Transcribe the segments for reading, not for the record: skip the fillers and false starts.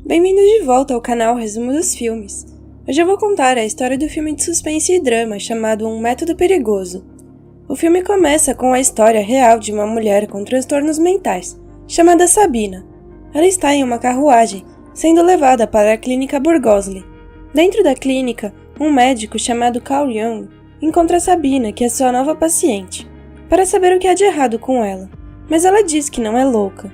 Bem-vindos de volta ao canal Resumo dos Filmes. Hoje eu vou contar a história do filme de suspense e drama chamado Um Método Perigoso. O filme começa com a história real de uma mulher com transtornos mentais, chamada Sabina. Ela está em uma carruagem, sendo levada para a clínica Burgosli. Dentro da clínica, um médico chamado Carl Jung encontra Sabina, que é sua nova paciente, para saber o que há de errado com ela, mas ela diz que não é louca.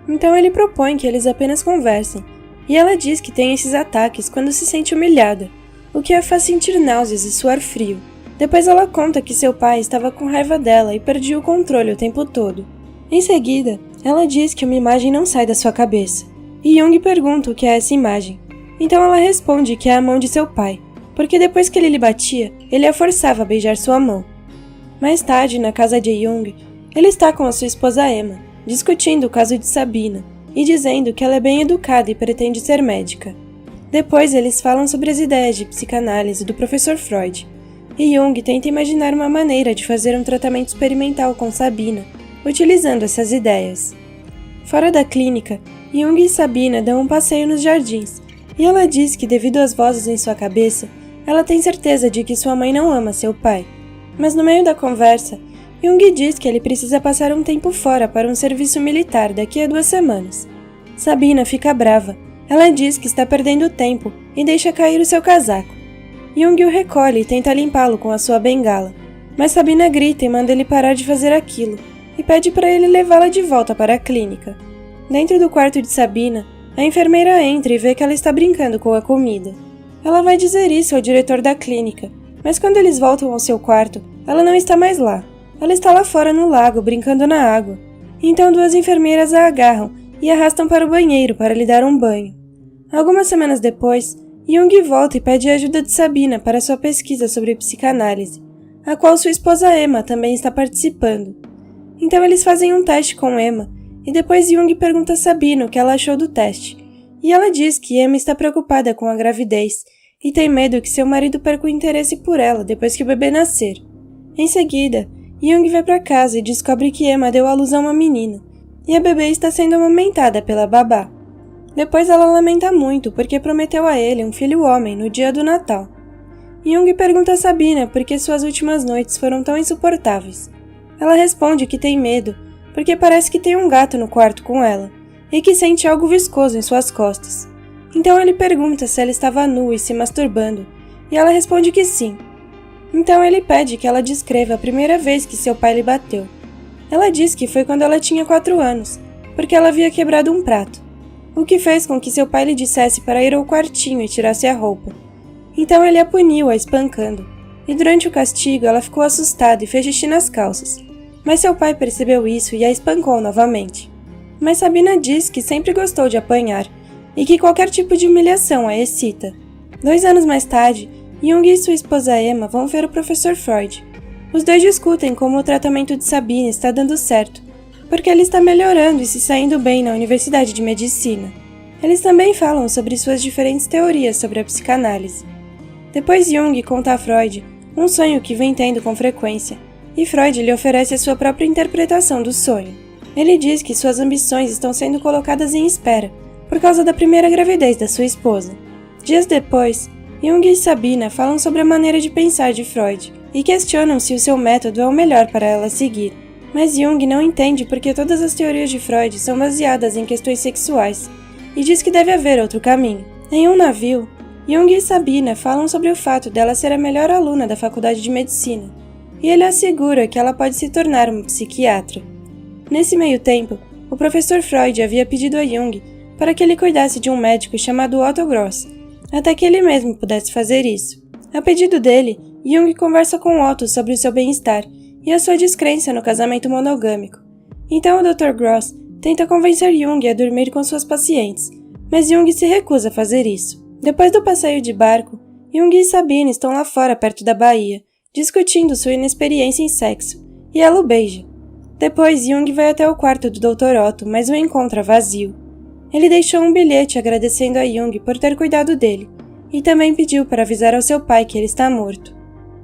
Então ele propõe que eles apenas conversem, e ela diz que tem esses ataques quando se sente humilhada, o que a faz sentir náuseas e suar frio. Depois ela conta que seu pai estava com raiva dela e perdia o controle o tempo todo. Em seguida, ela diz que uma imagem não sai da sua cabeça, e Jung pergunta o que é essa imagem. Então ela responde que é a mão de seu pai, porque depois que ele lhe batia, ele a forçava a beijar sua mão. Mais tarde, na casa de Jung, ele está com a sua esposa Emma, discutindo o caso de Sabina, e dizendo que ela é bem educada e pretende ser médica. Depois eles falam sobre as ideias de psicanálise do professor Freud, e Jung tenta imaginar uma maneira de fazer um tratamento experimental com Sabina, utilizando essas ideias. Fora da clínica, Jung e Sabina dão um passeio nos jardins, e ela diz que devido às vozes em sua cabeça, ela tem certeza de que sua mãe não ama seu pai. Mas no meio da conversa, Jung diz que ele precisa passar um tempo fora para um serviço militar daqui a 2 semanas. Sabina fica brava. Ela diz que está perdendo tempo e deixa cair o seu casaco. Jung o recolhe e tenta limpá-lo com a sua bengala, mas Sabina grita e manda ele parar de fazer aquilo e pede para ele levá-la de volta para a clínica. Dentro do quarto de Sabina, a enfermeira entra e vê que ela está brincando com a comida. Ela vai dizer isso ao diretor da clínica, mas quando eles voltam ao seu quarto, ela não está mais lá. Ela está lá fora no lago, brincando na água. Então 2 enfermeiras a agarram e arrastam para o banheiro para lhe dar um banho. Algumas semanas depois, Jung volta e pede a ajuda de Sabina para sua pesquisa sobre psicanálise, a qual sua esposa Emma também está participando. Então eles fazem um teste com Emma, e depois Jung pergunta a Sabina o que ela achou do teste, e ela diz que Emma está preocupada com a gravidez e tem medo que seu marido perca o interesse por ela depois que o bebê nascer. Em seguida, Jung vai para casa e descobre que Emma deu à luz a uma menina, e a bebê está sendo amamentada pela babá. Depois ela lamenta muito porque prometeu a ele um filho homem no dia do Natal. Jung pergunta a Sabina por que suas últimas noites foram tão insuportáveis. Ela responde que tem medo porque parece que tem um gato no quarto com ela, e que sente algo viscoso em suas costas. Então ele pergunta se ela estava nua e se masturbando, e ela responde que sim. Então ele pede que ela descreva a primeira vez que seu pai lhe bateu. Ela diz que foi quando ela tinha 4 anos, porque ela havia quebrado um prato, o que fez com que seu pai lhe dissesse para ir ao quartinho e tirasse a roupa. Então ele a puniu a espancando, e durante o castigo ela ficou assustada e fez xixi nas calças, mas seu pai percebeu isso e a espancou novamente. Mas Sabina diz que sempre gostou de apanhar, e que qualquer tipo de humilhação a excita. 2 anos mais tarde, Jung e sua esposa Emma vão ver o professor Freud. Os dois discutem como o tratamento de Sabina está dando certo, porque ele está melhorando e se saindo bem na Universidade de Medicina. Eles também falam sobre suas diferentes teorias sobre a psicanálise. Depois Jung conta a Freud um sonho que vem tendo com frequência, e Freud lhe oferece a sua própria interpretação do sonho. Ele diz que suas ambições estão sendo colocadas em espera por causa da primeira gravidez da sua esposa. Dias depois, Jung e Sabina falam sobre a maneira de pensar de Freud e questionam se o seu método é o melhor para ela seguir. Mas Jung não entende porque todas as teorias de Freud são baseadas em questões sexuais e diz que deve haver outro caminho. Em um navio, Jung e Sabina falam sobre o fato dela ser a melhor aluna da faculdade de medicina e ele assegura que ela pode se tornar uma psiquiatra. Nesse meio tempo, o professor Freud havia pedido a Jung para que ele cuidasse de um médico chamado Otto Gross, até que ele mesmo pudesse fazer isso. A pedido dele, Jung conversa com Otto sobre o seu bem-estar e a sua descrença no casamento monogâmico. Então o Dr. Gross tenta convencer Jung a dormir com suas pacientes, mas Jung se recusa a fazer isso. Depois do passeio de barco, Jung e Sabina estão lá fora perto da baía, discutindo sua inexperiência em sexo, e ela o beija. Depois Jung vai até o quarto do Dr. Otto, mas o encontra vazio. Ele deixou um bilhete agradecendo a Jung por ter cuidado dele, e também pediu para avisar ao seu pai que ele está morto.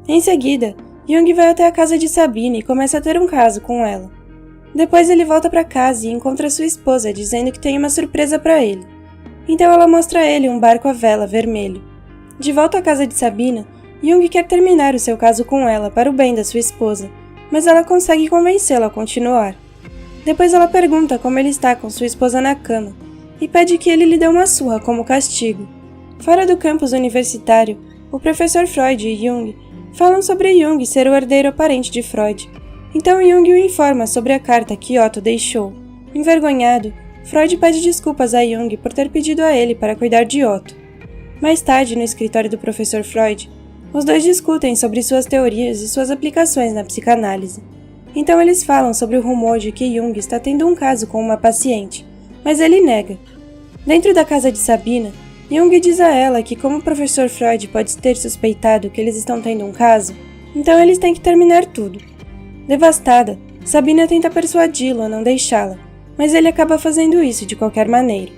Em seguida, Jung vai até a casa de Sabina e começa a ter um caso com ela. Depois ele volta para casa e encontra sua esposa dizendo que tem uma surpresa para ele. Então ela mostra a ele um barco à vela vermelho. De volta à casa de Sabina, Jung quer terminar o seu caso com ela para o bem da sua esposa, mas ela consegue convencê-la a continuar. Depois ela pergunta como ele está com sua esposa na cama e pede que ele lhe dê uma surra como castigo. Fora do campus universitário, o professor Freud e Jung falam sobre Jung ser o herdeiro aparente de Freud. Então Jung o informa sobre a carta que Otto deixou. Envergonhado, Freud pede desculpas a Jung por ter pedido a ele para cuidar de Otto. Mais tarde, no escritório do professor Freud, os dois discutem sobre suas teorias e suas aplicações na psicanálise. Então eles falam sobre o rumor de que Jung está tendo um caso com uma paciente, mas ele nega. Dentro da casa de Sabina, Jung diz a ela que como o professor Freud pode ter suspeitado que eles estão tendo um caso, então eles têm que terminar tudo. Devastada, Sabina tenta persuadi-lo a não deixá-la, mas ele acaba fazendo isso de qualquer maneira.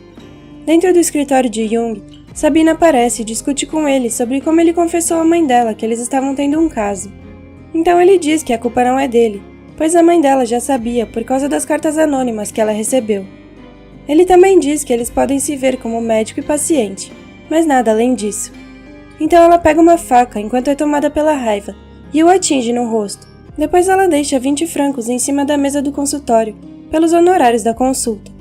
Dentro do escritório de Jung, Sabina aparece e discute com ele sobre como ele confessou à mãe dela que eles estavam tendo um caso. Então ele diz que a culpa não é dele, pois a mãe dela já sabia por causa das cartas anônimas que ela recebeu. Ele também diz que eles podem se ver como médico e paciente, mas nada além disso. Então ela pega uma faca enquanto é tomada pela raiva e o atinge no rosto. Depois ela deixa 20 francos em cima da mesa do consultório, pelos honorários da consulta.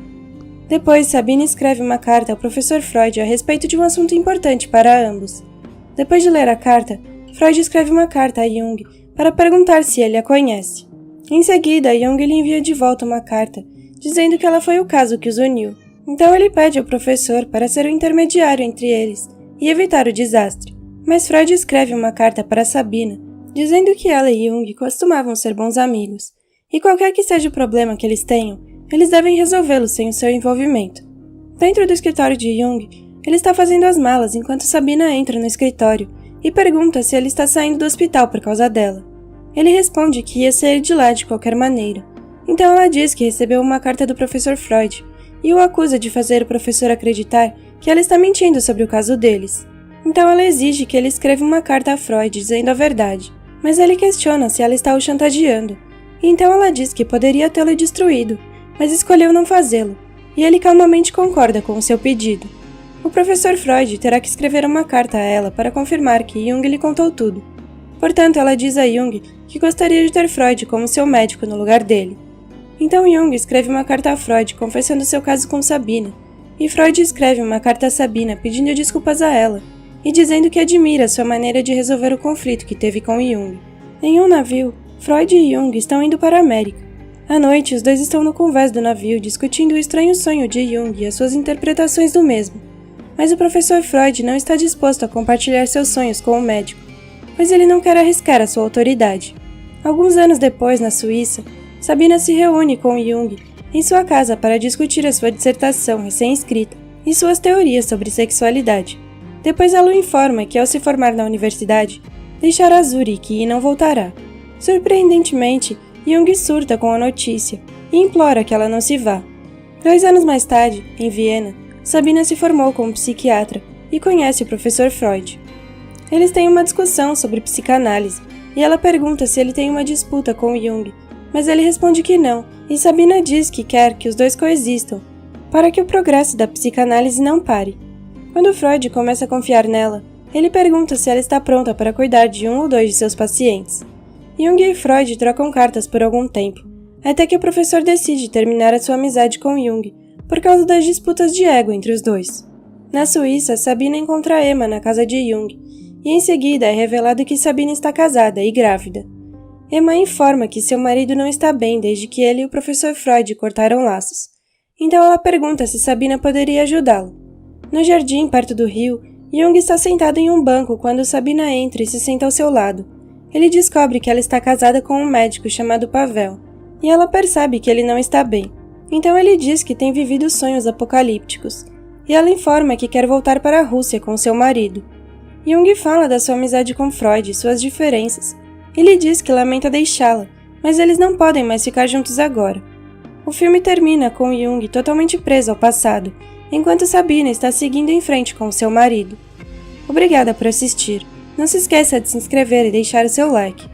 Depois, Sabina escreve uma carta ao professor Freud a respeito de um assunto importante para ambos. Depois de ler a carta, Freud escreve uma carta a Jung para perguntar se ele a conhece. Em seguida, Jung lhe envia de volta uma carta, dizendo que ela foi o caso que os uniu. Então ele pede ao professor para ser o intermediário entre eles e evitar o desastre. Mas Freud escreve uma carta para Sabina, dizendo que ela e Jung costumavam ser bons amigos, e qualquer que seja o problema que eles tenham, eles devem resolvê-lo sem o seu envolvimento. Dentro do escritório de Jung, ele está fazendo as malas enquanto Sabina entra no escritório e pergunta se ele está saindo do hospital por causa dela. Ele responde que ia sair de lá de qualquer maneira. Então ela diz que recebeu uma carta do professor Freud e o acusa de fazer o professor acreditar que ela está mentindo sobre o caso deles. Então ela exige que ele escreva uma carta a Freud dizendo a verdade, mas ele questiona se ela está o chantageando. Então ela diz que poderia tê-lo destruído, mas escolheu não fazê-lo, e ele calmamente concorda com o seu pedido. O professor Freud terá que escrever uma carta a ela para confirmar que Jung lhe contou tudo. Portanto, ela diz a Jung que gostaria de ter Freud como seu médico no lugar dele. Então Jung escreve uma carta a Freud confessando seu caso com Sabina, e Freud escreve uma carta a Sabina pedindo desculpas a ela, e dizendo que admira sua maneira de resolver o conflito que teve com Jung. Em um navio, Freud e Jung estão indo para a América. À noite, os dois estão no convés do navio discutindo o estranho sonho de Jung e as suas interpretações do mesmo. Mas o professor Freud não está disposto a compartilhar seus sonhos com o médico, pois ele não quer arriscar a sua autoridade. Alguns anos depois, na Suíça, Sabina se reúne com Jung em sua casa para discutir a sua dissertação recém-escrita e suas teorias sobre sexualidade. Depois ela o informa que, ao se formar na universidade, deixará Zurique e não voltará. Surpreendentemente, Jung surta com a notícia e implora que ela não se vá. 2 anos mais tarde, em Viena, Sabina se formou como psiquiatra e conhece o professor Freud. Eles têm uma discussão sobre psicanálise e ela pergunta se ele tem uma disputa com Jung, mas ele responde que não, e Sabina diz que quer que os dois coexistam, para que o progresso da psicanálise não pare. Quando Freud começa a confiar nela, ele pergunta se ela está pronta para cuidar de 1 ou 2 de seus pacientes. Jung e Freud trocam cartas por algum tempo, até que o professor decide terminar a sua amizade com Jung, por causa das disputas de ego entre os dois. Na Suíça, Sabina encontra Emma na casa de Jung, e em seguida é revelado que Sabina está casada e grávida. Emma informa que seu marido não está bem desde que ele e o professor Freud cortaram laços. Então ela pergunta se Sabina poderia ajudá-lo. No jardim, perto do rio, Jung está sentado em um banco quando Sabina entra e se senta ao seu lado. Ele descobre que ela está casada com um médico chamado Pavel, e ela percebe que ele não está bem. Então ele diz que tem vivido sonhos apocalípticos, e ela informa que quer voltar para a Rússia com seu marido. Jung fala da sua amizade com Freud e suas diferenças. Ele diz que lamenta deixá-la, mas eles não podem mais ficar juntos agora. O filme termina com Jung totalmente preso ao passado, enquanto Sabina está seguindo em frente com seu marido. Obrigada por assistir. Não se esqueça de se inscrever e deixar o seu like.